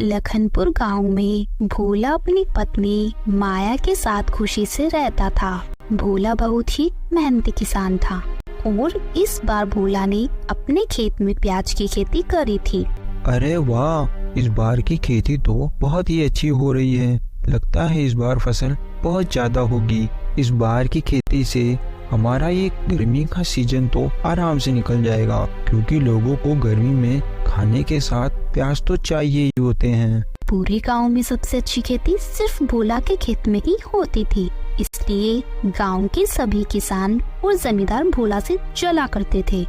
लखनपुर गांव में भोला अपनी पत्नी माया के साथ खुशी से रहता था। भोला बहुत ही मेहनती किसान था और इस बार भोला ने अपने खेत में प्याज की खेती करी थी। अरे वाह, इस बार की खेती तो बहुत ही अच्छी हो रही है। लगता है इस बार फसल बहुत ज्यादा होगी। इस बार की खेती से हमारा ये गर्मी का सीजन तो आराम से निकल जाएगा, क्योंकि लोगों को गर्मी में खाने के साथ प्याज तो चाहिए ही होते हैं। पूरे गांव में सबसे अच्छी खेती सिर्फ भोला के खेत में ही होती थी, इसलिए गांव के सभी किसान और जमींदार भोला से चला करते थे।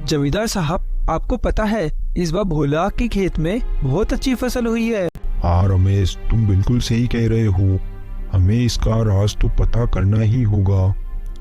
जमींदार साहब, आपको पता है इस बार भोला के खेत में बहुत अच्छी फसल हुई है। हाँ रमेश, तुम बिल्कुल सही कह रहे हो। हमें इसका राज तो पता करना ही होगा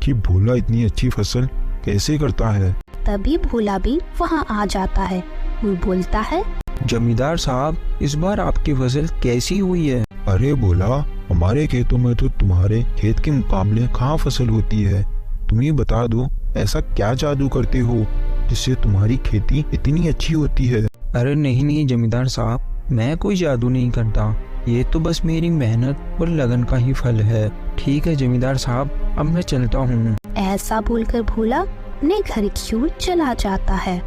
कि भोला इतनी अच्छी फसल कैसे करता है। तभी भोला भी वहाँ आ जाता है और बोलता है, जमींदार साहब, इस बार आपकी फसल कैसी हुई है? अरे भोला, हमारे खेतों में तो तुम्हारे खेत के मुकाबले कहाँ फसल होती है। तुम ही बता दो, ऐसा क्या जादू करते हो जिससे तुम्हारी खेती इतनी अच्छी होती है। अरे नहीं जमींदार साहब, मैं कोई जादू नहीं करता। ये तो बस मेरी मेहनत और लगन का ही फल है। ठीक है जमींदार साहब, अब मैं चलता हूँ। ऐसा बोलकर भोला अपने घर की ओर चला जाता है।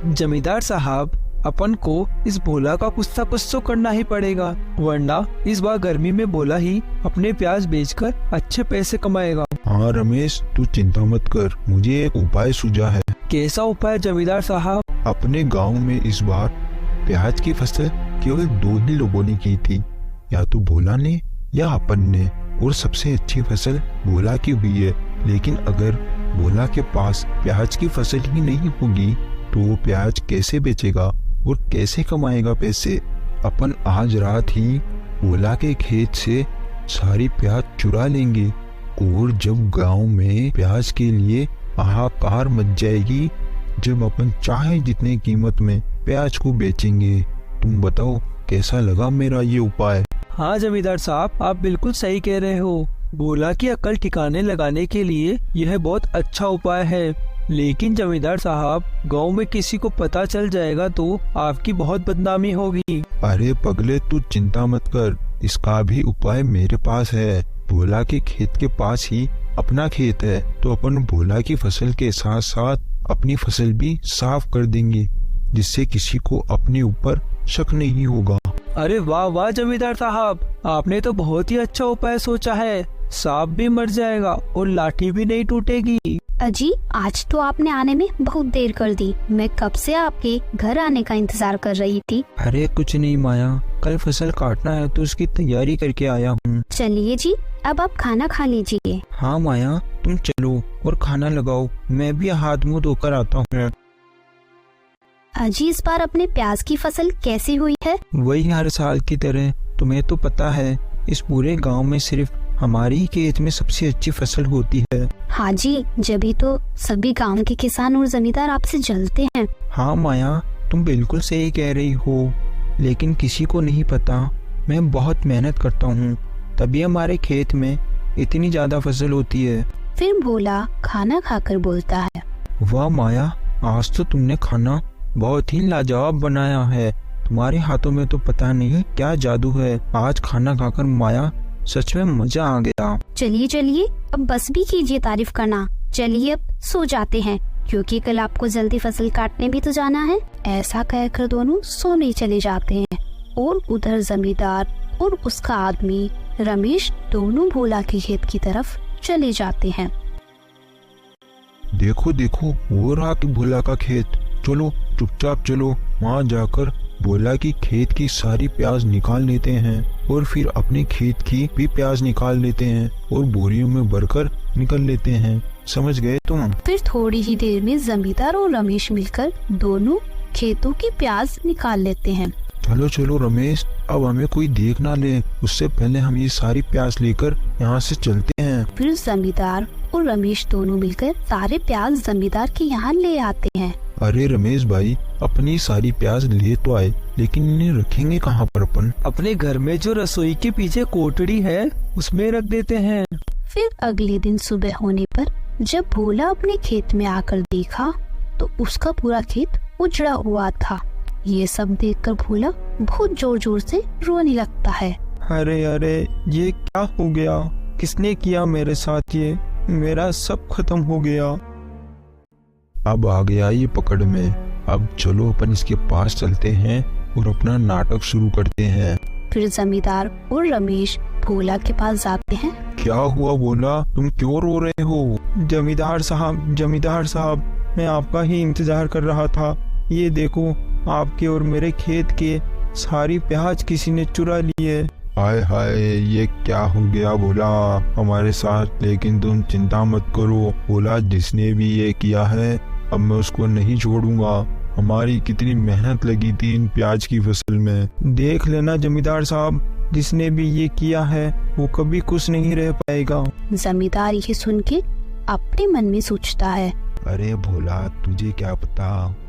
जमींदार साहब, अपन को इस भोला का कुछ तो करना ही पड़ेगा, वरना इस बार गर्मी में भोला ही अपने प्याज बेचकर अच्छे पैसे कमाएगा। हाँ रमेश, तू चिंता मत कर, मुझे एक उपाय सूझा है। कैसा उपाय जमींदार साहब? अपने गांव में इस बार प्याज की फसल केवल 2 ही लोगों ने की थी, या तो भोला ने या अपन ने, और सबसे अच्छी फसल भोला की हुई है। लेकिन अगर भोला के पास प्याज की फसल ही नहीं होगी तो वो प्याज कैसे बेचेगा और कैसे कमाएगा पैसे। अपन आज रात ही भोला के खेत से सारी प्याज चुरा लेंगे, और जब गांव में प्याज के लिए हाहाकार मच जाएगी, जब अपन चाहे जितने कीमत में प्याज को बेचेंगे। तुम बताओ कैसा लगा मेरा ये उपाय? हाँ जमींदार साहब, आप बिल्कुल सही कह रहे हो। भोला की अकल ठिकाने लगाने के लिए यह बहुत अच्छा उपाय है। लेकिन जमींदार साहब, गांव में किसी को पता चल जाएगा तो आपकी बहुत बदनामी होगी। अरे पगले, तू चिंता मत कर, इसका भी उपाय मेरे पास है। भोला के खेत के पास ही अपना खेत है, तो अपन भोला की फसल के साथ साथ अपनी फसल भी साफ कर देंगे, जिससे किसी को अपने ऊपर शक नहीं होगा। अरे वाह वाह जमींदार साहब, आपने तो बहुत ही अच्छा उपाय सोचा है। सांप भी मर जाएगा और लाठी भी नहीं टूटेगी। अजी, आज तो आपने आने में बहुत देर कर दी। मैं कब से आपके घर आने का इंतजार कर रही थी। अरे कुछ नहीं माया, कल फसल काटना है तो उसकी तैयारी करके आया हूँ। चलिए जी, अब आप खाना खा लीजिए। हाँ माया, तुम चलो और खाना लगाओ, मैं भी हाथ मुँह धोकर आता हूँ। अजी, इस बार अपने प्याज की फसल कैसी हुई है? वही हर साल की तरह। तुम्हें तो पता है इस पूरे गांव में सिर्फ हमारी ही खेत में सबसे अच्छी फसल होती है। हाँ जी, जभी तो सभी गांव के किसान और जमींदार आपसे जलते हैं। हाँ माया, तुम बिल्कुल सही कह रही हो, लेकिन किसी को नहीं पता मैं बहुत मेहनत करता हूँ, तभी हमारे खेत में इतनी ज्यादा फसल होती है। फिर भोला खाना खाकर बोलता है, वाह माया, आज तो तुमने खाना बहुत ही लाजवाब बनाया है। तुम्हारे हाथों में तो पता नहीं क्या जादू है। आज खाना खाकर माया सच में मजा आ गया। चलिए चलिए, अब बस भी कीजिए तारीफ करना। चलिए अब सो जाते हैं, क्योंकि कल आपको जल्दी फसल काटने भी तो जाना है। ऐसा कहकर दोनों सोने चले जाते हैं और उधर जमींदार और उसका आदमी रमेश दोनों भोला के खेत की तरफ चले जाते हैं। देखो देखो, वो रहा कि भोला का खेत। चलो चुपचाप चलो, वहाँ जाकर भोला की खेत की सारी प्याज निकाल लेते हैं और फिर अपने खेत की भी प्याज निकाल लेते हैं और बोरियों में भरकर निकल लेते हैं। समझ गए तुम? फिर थोड़ी ही देर में जमींदार और रमेश मिलकर दोनों खेतों की प्याज निकाल लेते हैं। चलो चलो रमेश, अब हमें कोई देख ना ले, उससे पहले हम ये सारी प्याज लेकर यहाँ से चलते हैं। फिर जमींदार और रमेश दोनों मिलकर सारे प्याज जमींदार के यहाँ ले आते हैं। अरे रमेश भाई, अपनी सारी प्याज ले तो आए, लेकिन इन्हें रखेंगे कहाँ पर अपन? अपने घर में जो रसोई के पीछे कोठड़ी है उसमें रख देते हैं। फिर अगले दिन सुबह होने पर जब भोला अपने खेत में आकर देखा तो उसका पूरा खेत उजड़ा हुआ था। ये सब देखकर भोला बहुत जोर जोर से रोने लगता है। अरे अरे, ये क्या हो गया? किसने किया मेरे साथ ये? मेरा सब खत्म हो गया। अब आ गया ये पकड़ में। अब चलो अपन इसके पास चलते हैं और अपना नाटक शुरू करते हैं। फिर जमींदार और रमेश भोला के पास जाते हैं। क्या हुआ भोला, तुम क्यों रो रहे हो? जमींदार साहब, मैं आपका ही इंतजार कर रहा था। ये देखो, आपके और मेरे खेत के सारी प्याज किसी ने चुरा ली है। हाय हाय, ये क्या हो गया भोला हमारे साथ? लेकिन तुम चिंता मत करो भोला, जिसने भी ये किया है अब मैं उसको नहीं छोड़ूंगा। हमारी कितनी मेहनत लगी थी इन प्याज की फसल में। देख लेना जमींदार साहब, जिसने भी ये किया है वो कभी खुश नहीं रह पाएगा। जमींदार ये सुन के अपने मन में सोचता है, अरे भोला, तुझे क्या पता,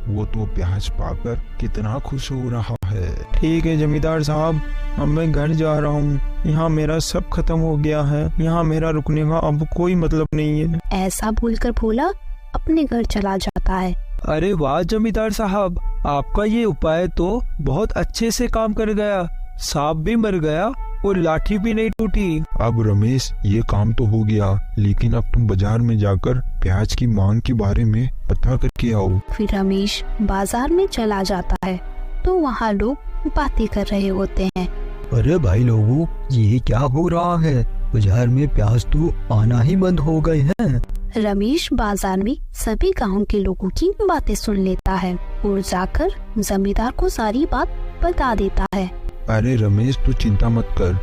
वो तो प्याज पाकर कितना खुश हो रहा है। ठीक है जमींदार साहब, अब मैं घर जा रहा हूँ। यहाँ मेरा सब खत्म हो गया है। यहाँ मेरा रुकने का अब कोई मतलब नहीं है। ऐसा बोलकर भोला अपने घर चला जाता है। अरे वाह जमींदार साहब, आपका ये उपाय तो बहुत अच्छे से काम कर गया। सांप भी मर गया और लाठी भी नहीं टूटी। अब रमेश, ये काम तो हो गया, लेकिन अब तुम बाजार में जाकर प्याज की मांग के बारे में पता करके आओ। फिर रमेश बाजार में चला जाता है तो वहाँ लोग बातें कर रहे होते हैं। अरे भाई लोगों, ये क्या हो रहा है? बाजार में प्याज तो आना ही बंद हो गए हैं। रमेश बाजार में सभी गांव के लोगों की बातें सुन लेता है और जाकर जमींदार को सारी बात बता देता है। अरे रमेश, तू चिंता मत कर।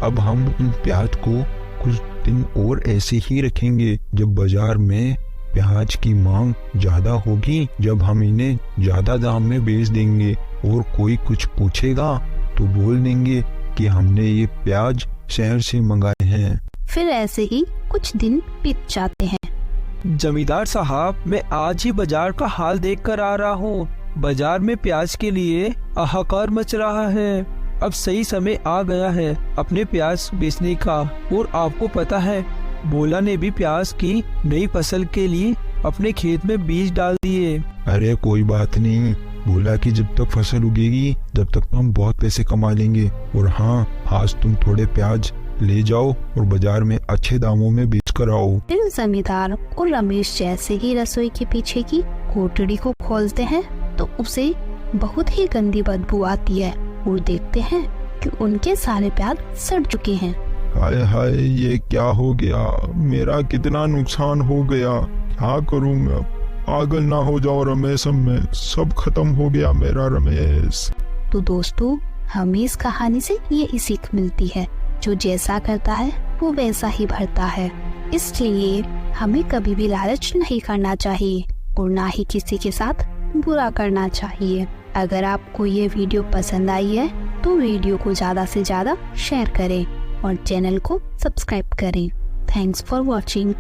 अब हम इन प्याज को कुछ दिन और ऐसे ही रखेंगे। जब बाजार में प्याज की मांग ज्यादा होगी, जब हम इन्हें ज्यादा दाम में बेच देंगे और कोई कुछ पूछेगा तो बोल देंगे कि हमने ये प्याज शहर से मंगाए हैं। फिर ऐसे ही कुछ दिन बीत जाते हैं। जमींदार साहब, मैं आज ही बाजार का हाल देख कर आ रहा हूँ। बाजार में प्याज के लिए हाहाकार मच रहा है। अब सही समय आ गया है अपने प्याज बेचने का। और आपको पता है, भोला ने भी प्याज की नई फसल के लिए अपने खेत में बीज डाल दिए। अरे कोई बात नहीं भोला, की जब तक फसल उगेगी जब तक हम बहुत पैसे कमा लेंगे। और हाँ, आज तुम थोड़े प्याज ले जाओ और बाजार में अच्छे दामों में बेच कर आओ। फिर जमींदार और रमेश जैसे ही रसोई के पीछे की कोठड़ी को खोलते हैं तो उसे बहुत ही गंदी बदबू आती है और देखते हैं कि उनके सारे प्याज सड़ चुके हैं। हाय हाय, ये क्या हो गया? मेरा कितना नुकसान हो गया। क्या करूं मैं? पागल ना हो जाओ रमेश, में सब खत्म हो गया मेरा रमेश। तो दोस्तों, हमें इस कहानी से ये सीख मिलती है, जो जैसा करता है वो वैसा ही भरता है। इसलिए हमें कभी भी लालच नहीं करना चाहिए और ना ही किसी के साथ बुरा करना चाहिए। अगर आपको ये वीडियो पसंद आई है तो वीडियो को ज्यादा से ज्यादा शेयर करें और चैनल को सब्सक्राइब करें। Thanks for watching.